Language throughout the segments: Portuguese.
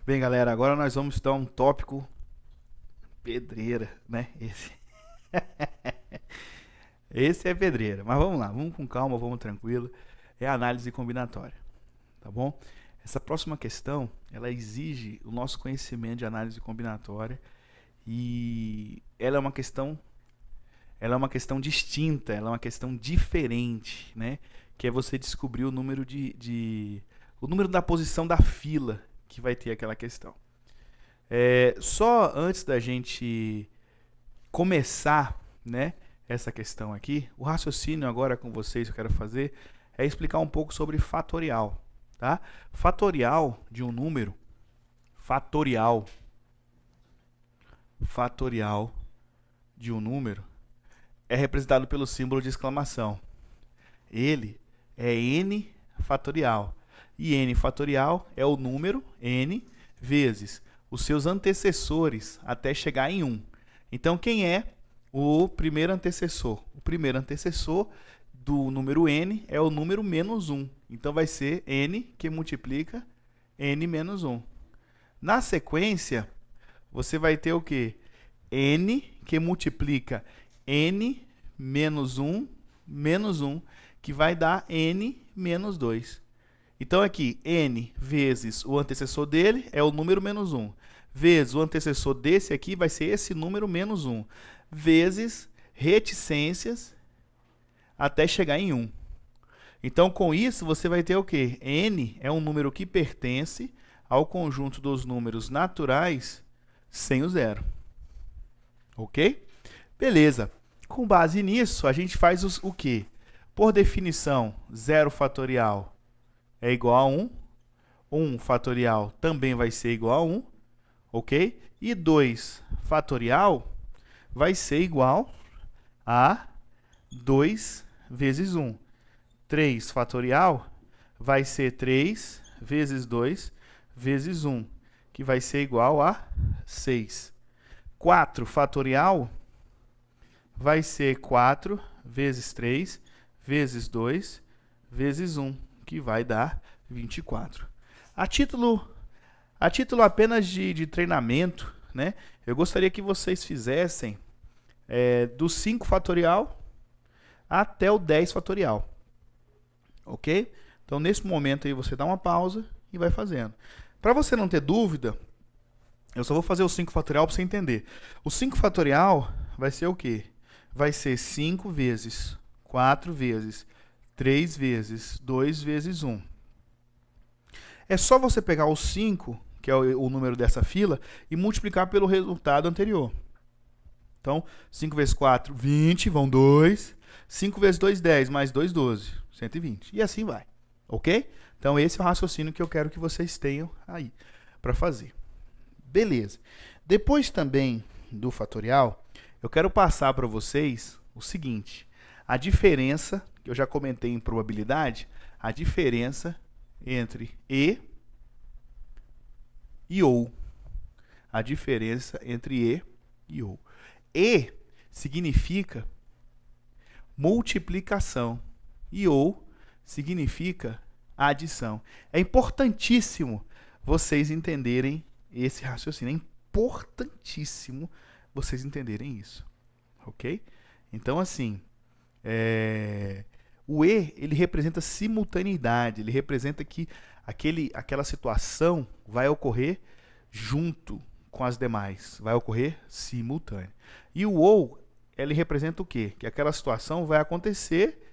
Bem, galera, agora nós vamos estudar um tópico pedreira, né? Esse é pedreira, mas vamos lá, vamos com calma, vamos tranquilo. É a análise combinatória, tá bom? Essa próxima questão, ela exige o nosso conhecimento de análise combinatória e ela é uma questão distinta, ela é uma questão diferente, né? Que é você descobrir o número o número da posição da fila que vai ter aquela questão. Só antes da gente começar, né, essa questão aqui, o raciocínio agora com vocês que eu quero fazer é explicar um pouco sobre fatorial, tá? Fatorial de um número, fatorial de um número é representado pelo símbolo de exclamação. Ele é n fatorial. E n fatorial é o número n vezes os seus antecessores até chegar em 1. Então, quem é o primeiro antecessor? O primeiro antecessor do número n é o número menos 1. Então, vai ser n que multiplica n menos 1. Na sequência, você vai ter o quê? N que multiplica n menos 1, que vai dar n menos 2. Então, aqui, n vezes o antecessor dele é o número menos 1, vezes o antecessor desse aqui vai ser esse número menos 1, vezes reticências até chegar em 1. Então, com isso, você vai ter o quê? N é um número que pertence ao conjunto dos números naturais sem o zero. Ok? Beleza. Com base nisso, a gente faz o quê? Por definição, 0 fatorial é igual a 1. 1 fatorial também vai ser igual a 1. Ok? E 2 fatorial vai ser igual a 2 vezes 1. 3 fatorial vai ser 3 vezes 2 vezes 1, que vai ser igual a 6. 4 fatorial vai ser 4 vezes 3 vezes 2 vezes 1, que vai dar 24. A título apenas de treinamento, né, eu gostaria que vocês fizessem do 5 fatorial até o 10 fatorial. Ok? Então, nesse momento aí, você dá uma pausa e vai fazendo. Para você não ter dúvida, eu só vou fazer o 5 fatorial para você entender. O 5 fatorial vai ser o quê? Vai ser 5 vezes 4 vezes 3 vezes 2 vezes 1. É só você pegar o 5, que é o número dessa fila, e multiplicar pelo resultado anterior. Então, 5 vezes 4, 20, vão 2. 5 vezes 2, 10, mais 2, 12, 120. E assim vai. Ok? Então, esse é o raciocínio que eu quero que vocês tenham aí para fazer. Beleza. Depois também do fatorial, eu quero passar para vocês o seguinte. A diferença, que eu já comentei em probabilidade, a diferença entre e ou. A diferença entre e ou. E significa multiplicação e ou significa adição. É importantíssimo vocês entenderem esse raciocínio. É importantíssimo vocês entenderem isso. Ok? Então, assim, o ele representa simultaneidade, ele representa que aquela situação vai ocorrer junto com as demais, vai ocorrer simultâneo. E o ou, ele representa o quê? Que aquela situação vai acontecer,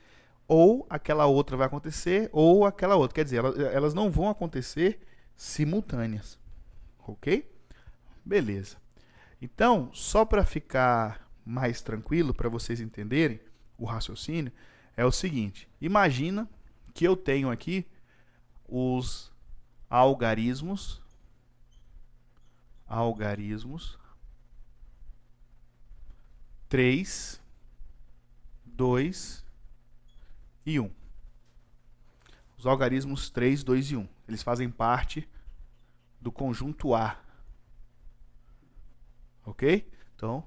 ou aquela outra vai acontecer, ou aquela outra. Quer dizer, elas não vão acontecer simultâneas. Ok? Beleza. Então, só para ficar mais tranquilo, para vocês entenderem o raciocínio, é o seguinte. Imagina que eu tenho aqui os algarismos 3, 2 e 1. Os algarismos 3, 2 e 1. Eles fazem parte do conjunto A. Ok? Então,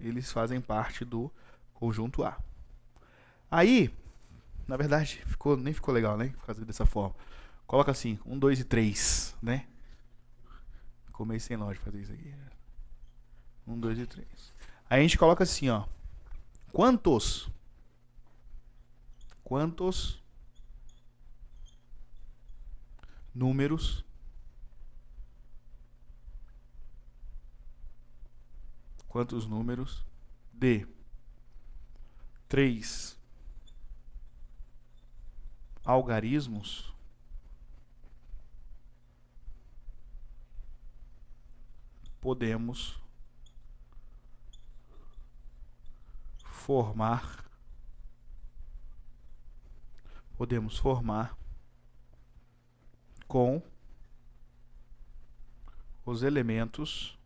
eles fazem parte do conjunto A. Aí, na verdade, nem ficou legal, né? Fazer dessa forma. Coloca assim, 1, 2 e 3, né? Ficou meio sem lógica fazer isso aqui. 1, 2 e 3. Aí a gente coloca assim, ó. Quantos números de 3 algarismos podemos formar com os elementos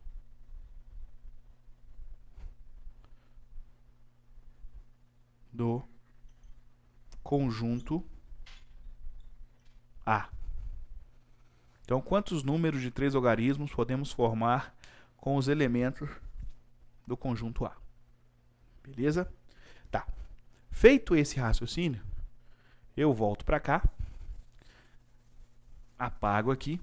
do conjunto A. Então, quantos números de 3 algarismos podemos formar com os elementos do conjunto A? Beleza? Tá. Feito esse raciocínio, eu volto para cá, apago aqui,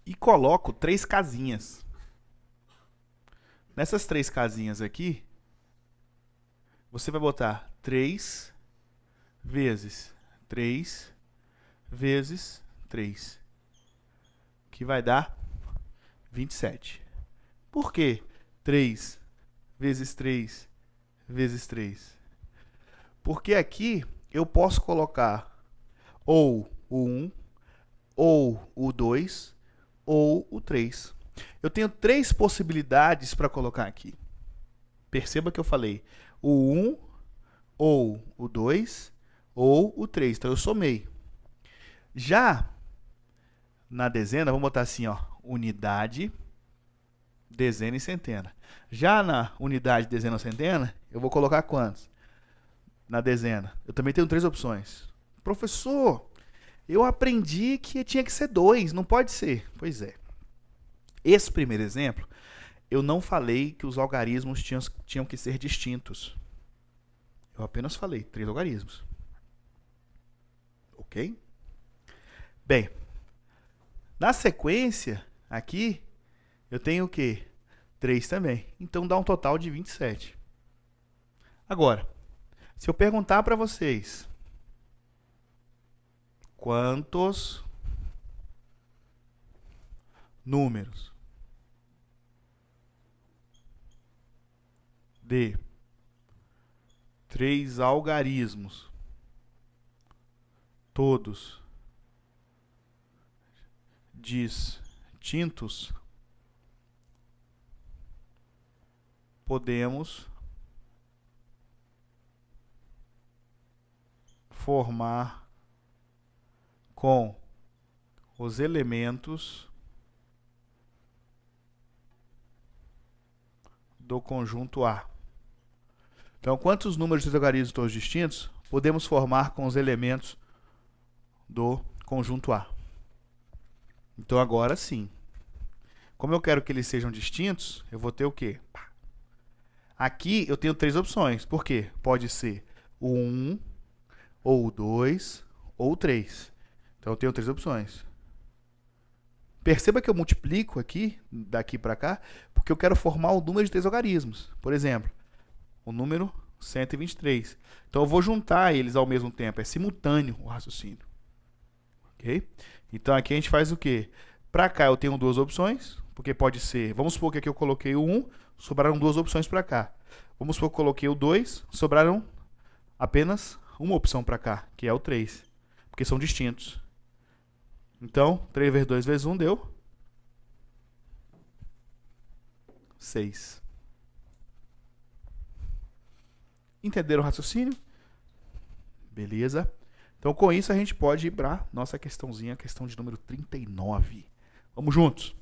e coloco 3 casinhas. Nessas 3 casinhas aqui, você vai botar 3 vezes 3 vezes 3, que vai dar 27. Por que 3 vezes 3 vezes 3? Porque aqui eu posso colocar ou o 1, ou o 2, ou o 3. Eu tenho 3 possibilidades para colocar aqui. Perceba que eu falei o 1, ou o 2, ou o 3. Então eu somei. Já na dezena, vamos botar assim, ó, unidade, dezena e centena. Já na unidade, dezena ou centena, eu vou colocar quantos? Na dezena. Eu também tenho 3 opções. Professor, eu aprendi que tinha que ser 2, não pode ser. Pois é. Esse primeiro exemplo, eu não falei que os algarismos tinham que ser distintos. Eu apenas falei 3 algarismos. Ok? Bem, na sequência, aqui, eu tenho o quê? 3 também. Então, dá um total de 27. Agora, se eu perguntar para vocês quantos números de 3 algarismos, todos distintos, podemos formar com os elementos do conjunto A. Então, quantos números de algarismos todos distintos podemos formar com os elementos do conjunto A? Então, agora sim. Como eu quero que eles sejam distintos, eu vou ter o quê? Aqui eu tenho 3 opções. Por quê? Pode ser o 1, ou o 2, ou o 3. Então, eu tenho 3 opções. Perceba que eu multiplico aqui, daqui para cá, porque eu quero formar o número de 3 algarismos. Por exemplo, o número 123. Então, eu vou juntar eles ao mesmo tempo. É simultâneo o raciocínio. Ok? Então, aqui a gente faz o quê? Para cá eu tenho 2 opções, porque pode ser... Vamos supor que aqui eu coloquei o 1, sobraram 2 opções para cá. Vamos supor que eu coloquei o 2, sobraram apenas uma opção para cá, que é o 3, porque são distintos. Então, 3 vezes 2 vezes 1 deu 6. Entenderam o raciocínio? Beleza. Então, com isso, a gente pode ir para nossa questãozinha, questão de número 39. Vamos juntos.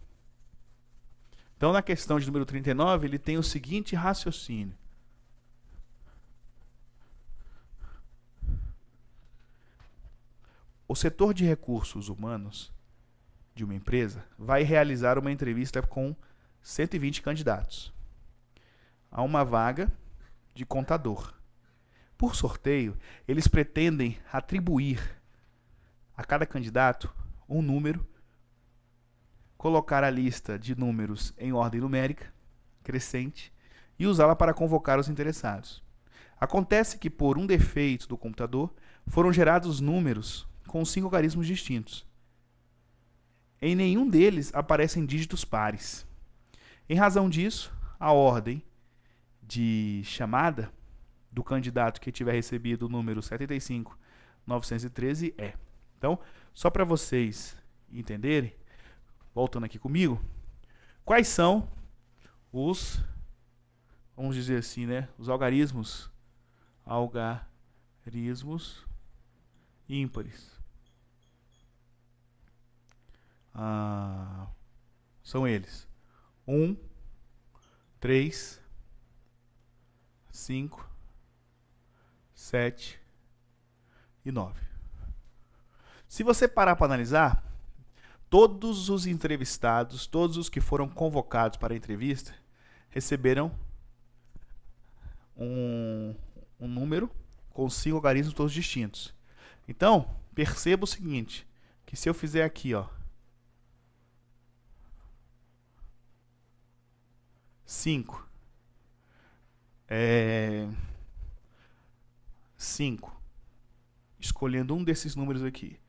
Então, na questão de número 39, ele tem o seguinte raciocínio. O setor de recursos humanos de uma empresa vai realizar uma entrevista com 120 candidatos a uma vaga de contador. Por sorteio, eles pretendem atribuir a cada candidato um número, colocar a lista de números em ordem numérica, crescente, e usá-la para convocar os interessados. Acontece que, por um defeito do computador, foram gerados números com 5 algarismos distintos. Em nenhum deles aparecem dígitos pares. Em razão disso, a ordem de chamada do candidato que tiver recebido o número 75.913 é. Então, só para vocês entenderem, voltando aqui comigo, quais são os, vamos dizer assim, né, os algarismos ímpares. São eles: 1, 3, 5, 7 e 9. Se você parar para analisar, todos os entrevistados, todos os que foram convocados para a entrevista, receberam um número com 5 algarismos todos distintos. Então, perceba o seguinte, que se eu fizer aqui, ó, 5, 5, escolhendo um desses números aqui,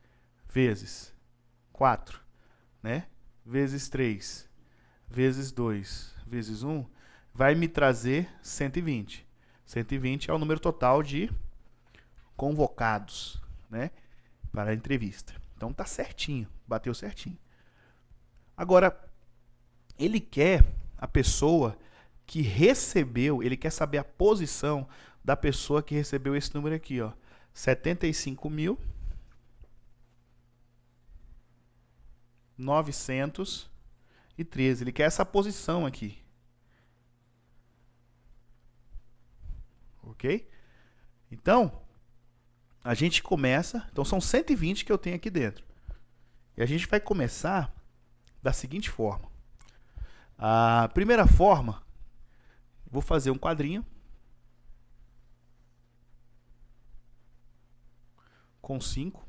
vezes 4, né? Vezes 3, vezes 2, vezes 1, vai me trazer 120. 120 é o número total de convocados, né, para a entrevista. Então tá certinho, bateu certinho. Agora, ele quer a pessoa que recebeu, ele quer saber a posição da pessoa que recebeu esse número aqui, ó, 75.913. Ele quer essa posição aqui. Ok? Então, a gente começa... Então, são 120 que eu tenho aqui dentro. E a gente vai começar da seguinte forma. A primeira forma, vou fazer um quadrinho com 5.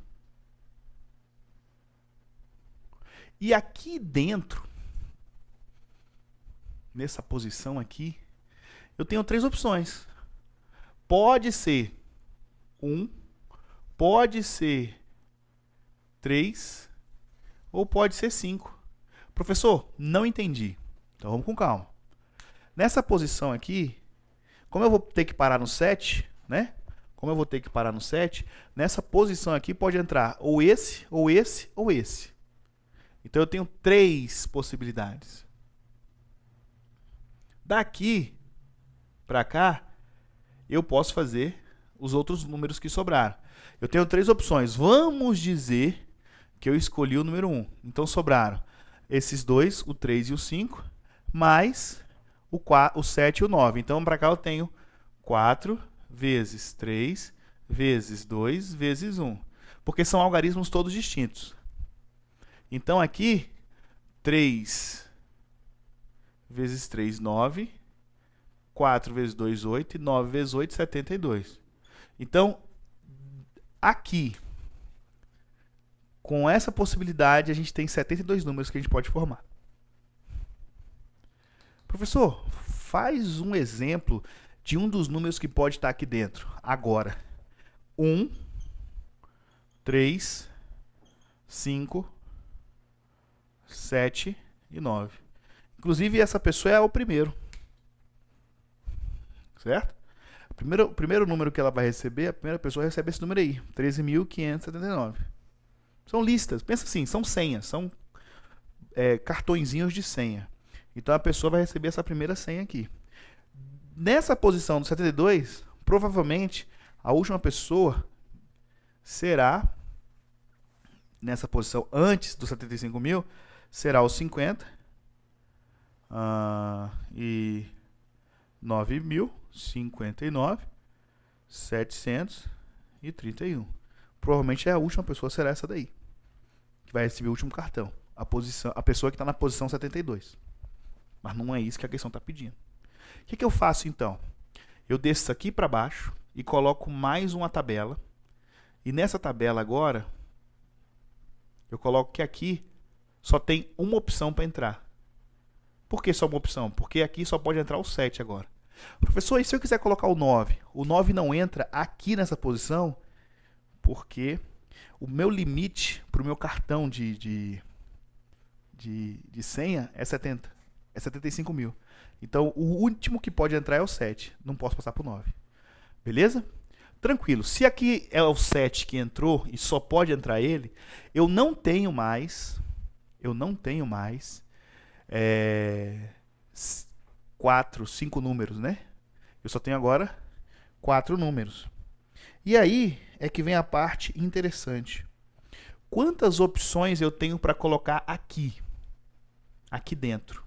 E aqui dentro, nessa posição aqui, eu tenho 3 opções. Pode ser 1, pode ser 3 ou pode ser 5. Professor, não entendi. Então vamos com calma. Nessa posição aqui, como eu vou ter que parar no 7, né? Como eu vou ter que parar no 7, nessa posição aqui pode entrar ou esse, ou esse, ou esse. Então eu tenho 3 possibilidades. Daqui para cá, eu posso fazer os outros números que sobraram. Eu tenho 3 opções. Vamos dizer que eu escolhi o número 1. Então sobraram esses dois, o 3 e o 5, mais o 7 e o 9. Então para cá eu tenho 4 vezes 3 vezes 2 vezes 1. Porque são algarismos todos distintos. Então aqui, 3 vezes 3, 9. 4 vezes 2, 8. E 9 vezes 8, 72. Então, aqui, com essa possibilidade, a gente tem 72 números que a gente pode formar. Professor, faz um exemplo de um dos números que pode estar aqui dentro. Agora, 1, 3, 5, 7 e 9. Inclusive, essa pessoa é o primeiro. Certo? O primeiro número que ela vai receber, a primeira pessoa recebe esse número aí, 13.579. São listas, pensa assim, são senhas, são cartõezinhos de senha. Então a pessoa vai receber essa primeira senha aqui. Nessa posição do 72, provavelmente a última pessoa será, nessa posição antes do 75 mil, será o 50 e 9.059.731. Provavelmente a última pessoa será essa daí, que vai receber o último cartão. A pessoa que está na posição 72. Mas não é isso que a questão está pedindo. O que eu faço então? Eu desço aqui para baixo e coloco mais uma tabela. E nessa tabela agora, eu coloco que aqui só tem uma opção para entrar. Por que só uma opção? Porque aqui só pode entrar o 7 agora. Professor, e se eu quiser colocar o 9? O 9 não entra aqui nessa posição, porque o meu limite para o meu cartão de senha é 70. É 75 mil. Então, o último que pode entrar é o 7. Não posso passar para o 9. Beleza? Tranquilo. Se aqui é o 7 que entrou e só pode entrar ele, eu não tenho mais 4, 5 números, né? Eu só tenho agora 4 números. E aí é que vem a parte interessante. Quantas opções eu tenho para colocar aqui? Aqui dentro.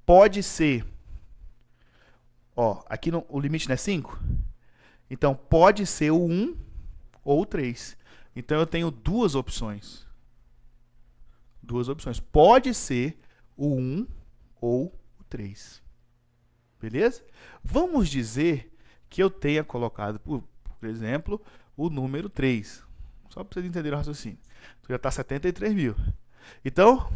Pode ser... Ó, aqui o limite não é 5? Então, pode ser o 1 ou o 3. Então, eu tenho duas opções. Duas opções. Pode ser o 1 ou o 3. Beleza? Vamos dizer que eu tenha colocado, por exemplo, o número 3. Só para vocês entenderem o raciocínio. Então, já está 73 mil. Então,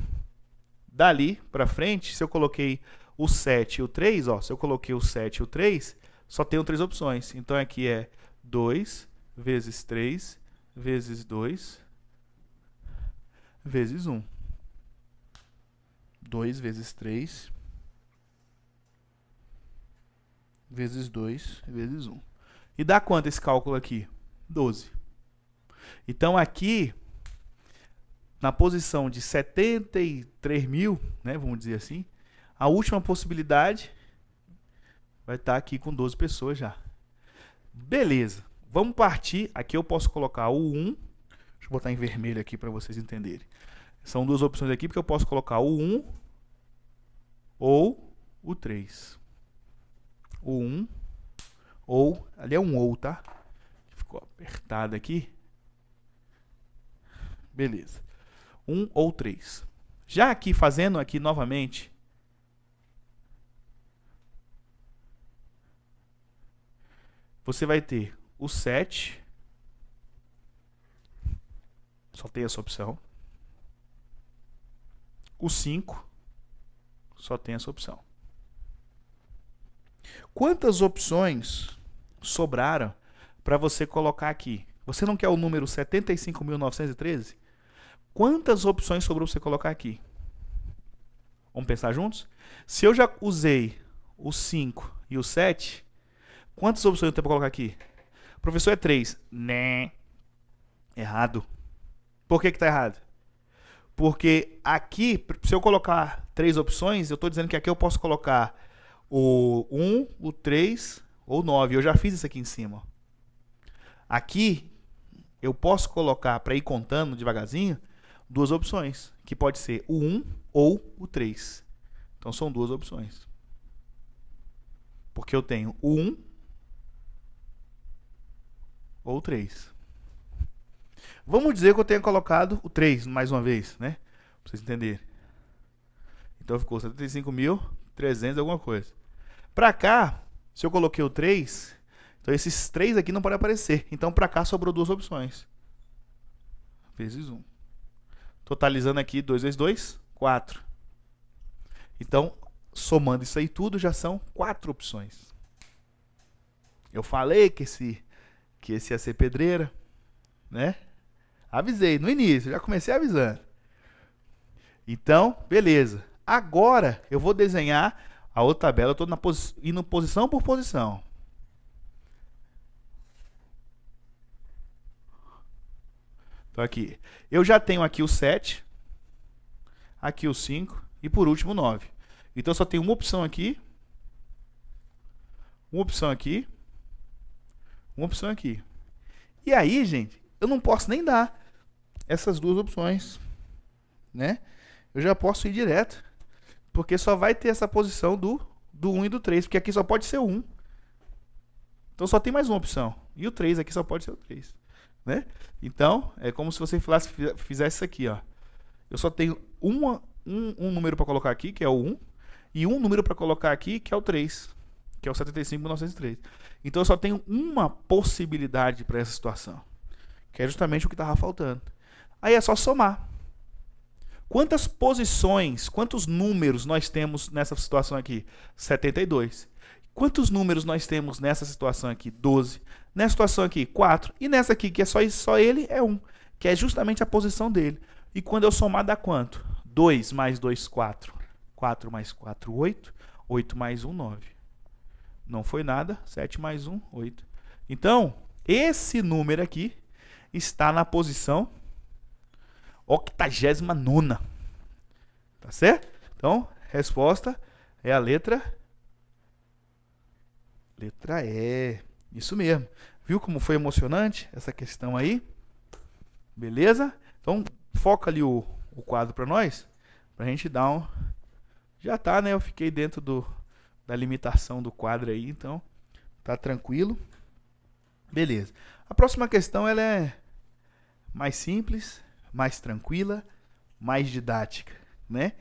dali para frente, se eu coloquei o 7 e o 3, ó, se eu coloquei o 7 e o 3, só tenho 3 opções. Então, aqui é 2 vezes 3 vezes 2 vezes 1. 2 vezes 3 vezes 2 vezes 1. E dá quanto esse cálculo aqui? 12. Então, aqui, na posição de 73 mil, né, vamos dizer assim, a última possibilidade vai estar aqui com 12 pessoas já. Beleza. Vamos partir. Aqui eu posso colocar o 1. Deixa eu botar em vermelho aqui para vocês entenderem. São duas opções aqui, porque eu posso colocar o 1 ou o 3. O 1 ou... Ali é um ou, tá? Ficou apertado aqui. Beleza. 1 ou 3. Já aqui, fazendo aqui novamente... Você vai ter o 7, só tem essa opção. O 5, só tem essa opção. Quantas opções sobraram para você colocar aqui? Você não quer o número 75.913? Quantas opções sobrou para você colocar aqui? Vamos pensar juntos? Se eu já usei o 5 e o 7... Quantas opções eu tenho para colocar aqui? Professor, é 3. Né? Errado. Por que está errado? Porque aqui, se eu colocar 3 opções, eu estou dizendo que aqui eu posso colocar o 1, o 3 ou o 9. Eu já fiz isso aqui em cima. Aqui, eu posso colocar, para ir contando devagarzinho, 2 opções. Que pode ser o 1 ou o 3. Então, são 2 opções. Porque eu tenho o 1 ou 3. Vamos dizer que eu tenha colocado o 3 mais uma vez, né? Para vocês entenderem. Então ficou 75.300 alguma coisa. Para cá, se eu coloquei o 3, então esses 3 aqui não podem aparecer. Então para cá sobrou 2 opções. Vezes 1. Totalizando aqui 2 vezes 2, 4. Então, somando isso aí tudo, já são 4 opções. Eu falei que esse ia ser pedreira, né? Avisei no início, já comecei avisando. Então, beleza. Agora, eu vou desenhar a outra tabela. Eu estou indo posição por posição. Então, aqui. Eu já tenho aqui o 7, aqui o 5 e, por último, o 9. Então, só tem uma opção aqui, uma opção aqui, uma opção aqui. E aí, gente, eu não posso nem dar essas 2 opções, né? Eu já posso ir direto, porque só vai ter essa posição do 1 e do 3, porque aqui só pode ser o 1. Então só tem mais uma opção. E o 3 aqui só pode ser o 3, né? Então, é como se você fizesse isso aqui, ó. Eu só tenho um número para colocar aqui, que é o 1, e um número para colocar aqui, que é o 3. que é o 75.903. Então eu só tenho uma possibilidade para essa situação, que é justamente o que estava faltando. Aí é só somar. Quantas posições, quantos números nós temos nessa situação aqui? 72. Quantos números nós temos nessa situação aqui? 12. Nessa situação aqui, 4. E nessa aqui, que é só ele, é 1. Que é justamente a posição dele. E quando eu somar, dá quanto? 2 mais 2, 4. 4 mais 4, 8. 8 mais 1, 9. Não foi nada. 7 mais 1, 8. Então, esse número aqui está na posição 89ª. Tá certo? Então, resposta é a letra E. Isso mesmo. Viu como foi emocionante essa questão aí? Beleza? Então, foca ali o quadro para nós, pra gente dar um... Já tá, né? Eu fiquei dentro da limitação do quadro aí, então tá tranquilo. Beleza. A próxima questão, ela é mais simples, mais tranquila, mais didática, né?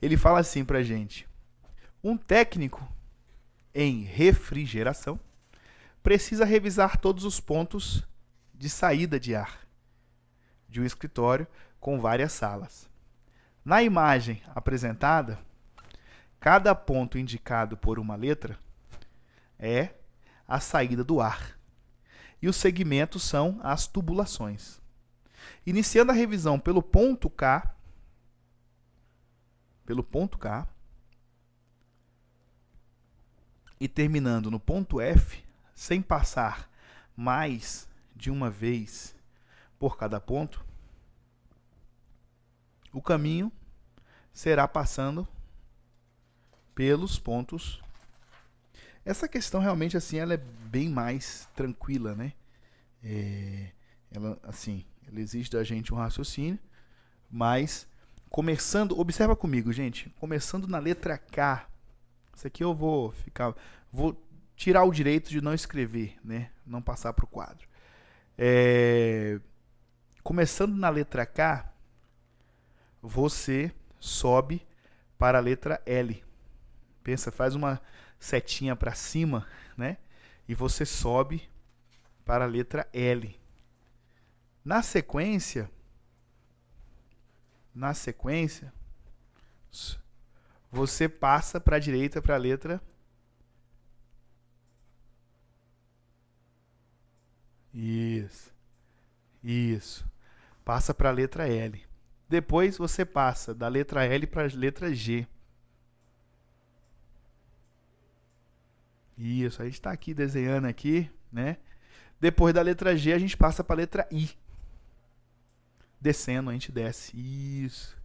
Ele fala assim pra gente: um técnico em refrigeração precisa revisar todos os pontos de saída de ar de um escritório com várias salas. Na imagem apresentada, cada ponto indicado por uma letra é a saída do ar, e os segmentos são as tubulações. Iniciando a revisão pelo ponto K, e terminando no ponto F, sem passar mais de uma vez por cada ponto, o caminho será passando pelos pontos. Essa questão realmente assim, ela é bem mais tranquila, né? Ela exige da gente um raciocínio, mas começando, observa comigo, gente, começando na letra K. Isso aqui eu vou tirar o direito de não escrever, né? Não passar para o quadro. Começando na letra K, você sobe para a letra L. Pensa, faz uma setinha para cima, né? E você sobe para a letra L. Na sequência, você passa para a direita para a letra Isso. Passa para a letra L. Depois você passa da letra L para a letra G. Isso, a gente está aqui desenhando aqui, né? Depois da letra G, a gente passa para a letra I. Descendo, a gente desce. Isso.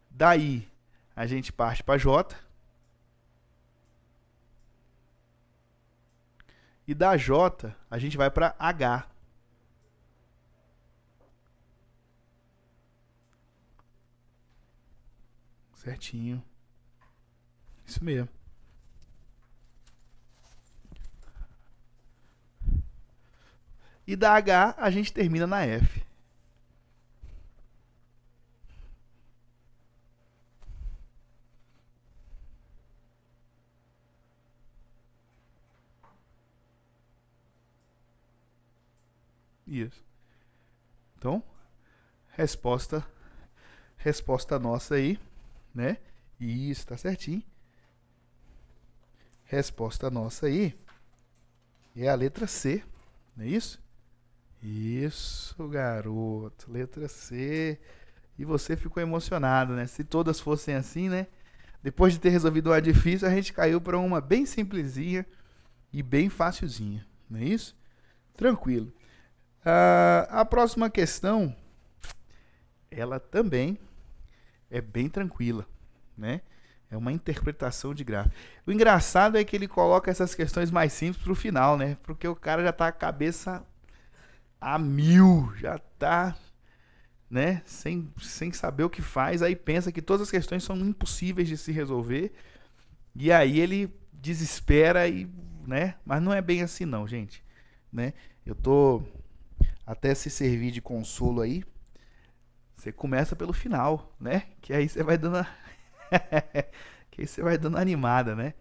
Daí, a gente parte para J. E da J, a gente vai para H. Certinho. Isso mesmo. E da H, a gente termina na F. Isso. Então, resposta nossa aí, né? Isso, tá certinho. Resposta nossa aí é a letra C, não é isso? Isso, garoto. Letra C. E você ficou emocionado, né? Se todas fossem assim, né? Depois de ter resolvido uma difícil, a gente caiu para uma bem simplesinha e bem facilzinha, não é isso? Tranquilo. A próxima questão, ela também é bem tranquila, né? É uma interpretação de gráfico. O engraçado é que ele coloca essas questões mais simples para o final, né? Porque o cara já está com a cabeça a mil, já está, né? Sem saber o que faz, aí pensa que todas as questões são impossíveis de se resolver, e aí ele desespera, né? Mas não é bem assim não, gente, né? Eu tô até se servir de consolo aí, você começa pelo final, né? Que aí você vai dando que aí você vai dando animada, né?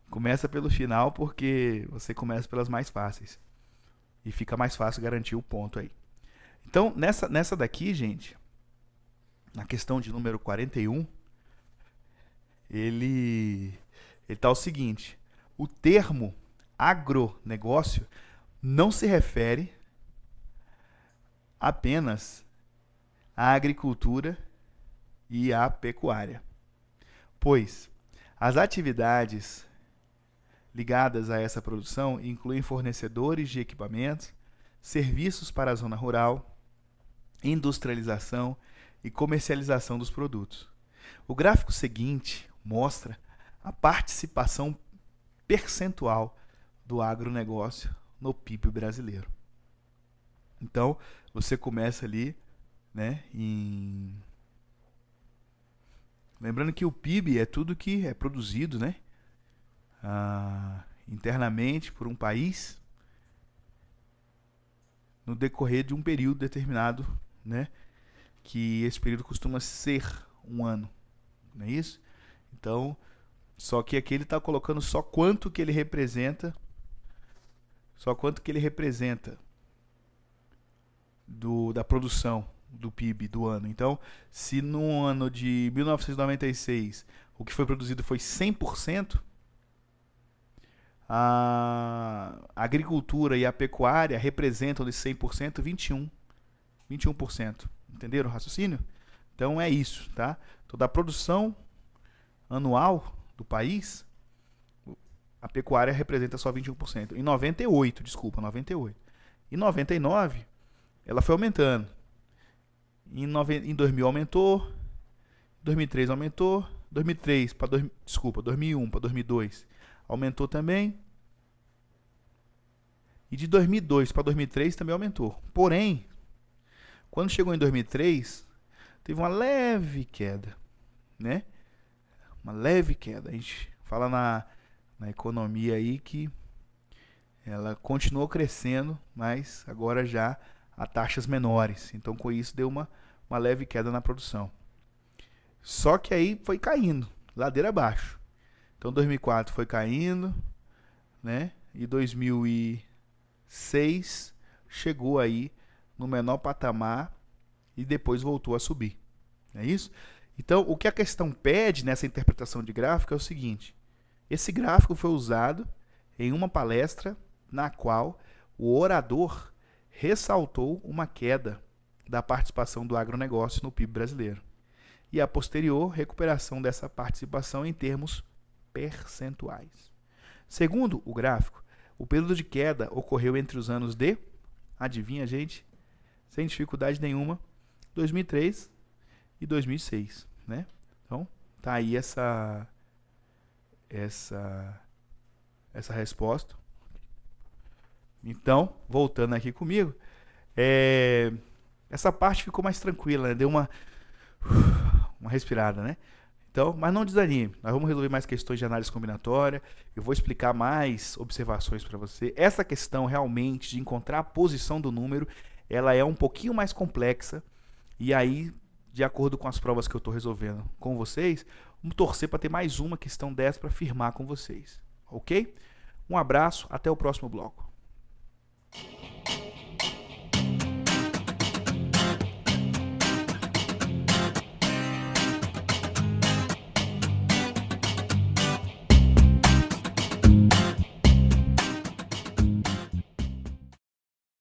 Começa pelo final porque você começa pelas mais fáceis. E fica mais fácil garantir o ponto aí. Então, nessa daqui, gente, na questão de número 41, ele tá o seguinte: o termo agronegócio não se refere apenas à agricultura e à pecuária, pois as atividades ligadas a essa produção incluem fornecedores de equipamentos, serviços para a zona rural, industrialização e comercialização dos produtos. O gráfico seguinte mostra a participação percentual do agronegócio no PIB brasileiro. Então, você começa ali, né, lembrando que o PIB é tudo que é produzido, né, internamente por um país no decorrer de um período determinado, né, que esse período costuma ser um ano, não é isso? Então, só que aqui ele está colocando só quanto que ele representa, da produção do PIB do ano. Então, se no ano de 1996 o que foi produzido foi 100%, a agricultura e a pecuária representam de 100% 21%. Entenderam o raciocínio? Então é isso, tá? Toda a produção anual do país, a pecuária representa só 21%. Em 98. Em 99, ela foi aumentando. Em 2000 aumentou, 2003 aumentou, 2001 para 2002 aumentou também. E de 2002 para 2003 também aumentou. Porém, quando chegou em 2003, teve uma leve queda, né? Uma leve queda. A gente fala na economia aí que ela continuou crescendo, mas agora já a taxas menores. Então, com isso, deu uma leve queda na produção. Só que aí foi caindo, ladeira abaixo. Então, 2004 foi caindo, né? E 2006 chegou aí no menor patamar e depois voltou a subir. É isso? Então, o que a questão pede nessa interpretação de gráfico é o seguinte: esse gráfico foi usado em uma palestra na qual o orador ressaltou uma queda da participação do agronegócio no PIB brasileiro e a posterior recuperação dessa participação em termos percentuais. Segundo o gráfico, o período de queda ocorreu entre os anos de, adivinha, gente, sem dificuldade nenhuma, 2003 e 2006, né? Então, tá aí essa resposta. Então, voltando aqui comigo, essa parte ficou mais tranquila, né? Deu uma respirada, né? Então, mas não desanime, nós vamos resolver mais questões de análise combinatória, eu vou explicar mais observações para você. Essa questão realmente de encontrar a posição do número, ela é um pouquinho mais complexa, e aí, de acordo com as provas que eu estou resolvendo com vocês, vamos torcer para ter mais uma questão dessa para firmar com vocês, ok? Um abraço, até o próximo bloco.